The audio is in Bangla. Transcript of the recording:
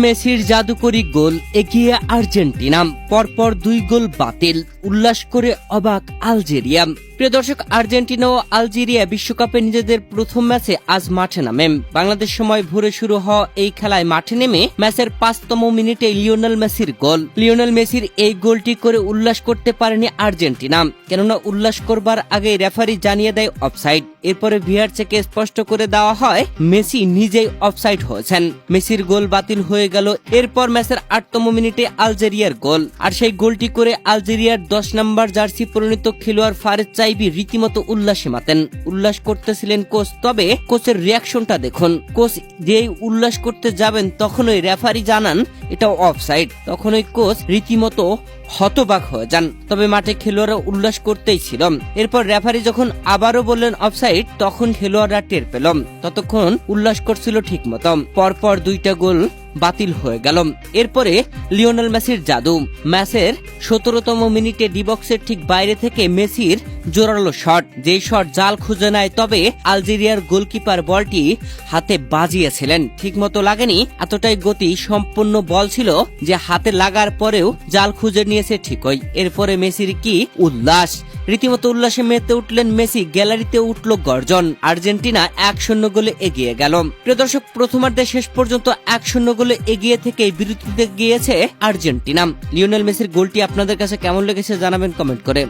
মেসির জাদুকরী গোল, এগিয়ে আর্জেন্টিনা। পরপর 2 গোল বাতিল, উল্লাস করে অবাক আলজেরিয়া। প্রিয় দর্শক, আর্জেন্টিনা ও আলজেরিয়া বিশ্বকাপে নিজেদের প্রথম ম্যাচে আজ মাঠে নামে। বাংলাদেশ সময় ভোরে শুরু হওয়া এই খেলায় মাঠে নেমে ম্যাচের 5তম মিনিটে লিওনেল মেসির গোল। লিওনেল মেসির এই গোলটি করে উল্লাস করতে পারেনি আর্জেন্টিনা, কেননা উল্লাস করবার আগে রেফারি জানিয়ে দেয় অফসাইড। এরপরে ভিআর চেকে স্পষ্ট করে দেওয়া হয় মেসি নিজেই অফসাইড হয়েছেন। মেসির গোল বাতিল হয়ে গেল। এরপর ম্যাচের 8তম মিনিটে আলজেরিয়ার গোল, আর সেই গোলটি করে আলজেরিয়ার 10 নম্বর জার্সি পরিণত খেলোয়াড় ফারেজ চাইবি রীতিমতো উল্লাসে মাতেন। উল্লাস করতেছিলেন কোচ, তবে কোচের রিয়াকশনটা দেখুন। কোচ যেই উল্লাস করতে যাবেন তখনই রেফারি জানান এটা অফসাইড। তখনই কোচ রীতিমতো হতবাক হয়ে যান। তবে মাঠে খেলোয়াড়রা উল্লাস করতেই ছিল। এরপর রেফারি যখন আবারও বললেন অফসাইড, তখন খেলোয়াড়রা টের পেল। ততক্ষণ উল্লাস করছিল ঠিক মতো। পরপর 2টা গোল বাতিল হয়ে গেল। এরপরে লিওনেল মেসির জাদু। ম্যাচের 17তম মিনিটে ডিবক্সের ঠিক বাইরে থেকে মেসির জোরালো শট, যেই শট জাল খুঁজে নেয়। তবে আলজেরিয়ার গোলকিপার বলটি হাতে বাজিয়েছিলেন, ঠিক মতো লাগেনি। এতটাই গতি সম্পন্ন বল ছিল যে হাতে লাগার পরেও জাল খুঁজে নিয়েছে ঠিকই। এরপরে মেসির কি উল্লাস! রীতিমতো উল্লাসে মেতে উঠলেন মেসি, গ্যালারিতে উঠল গর্জন। আর্জেন্টিনা 1-0 গোলে এগিয়ে গেল। প্রিয় দর্শক, প্রথমার্ধে শেষ পর্যন্ত 1-0 গোলে এগিয়ে থেকে বিরতিতে গিয়েছে আর্জেন্টিনা। লিওনেল মেসির গোলটি আপনাদের কাছে কেমন লেগেছে জানাবেন কমেন্ট করে।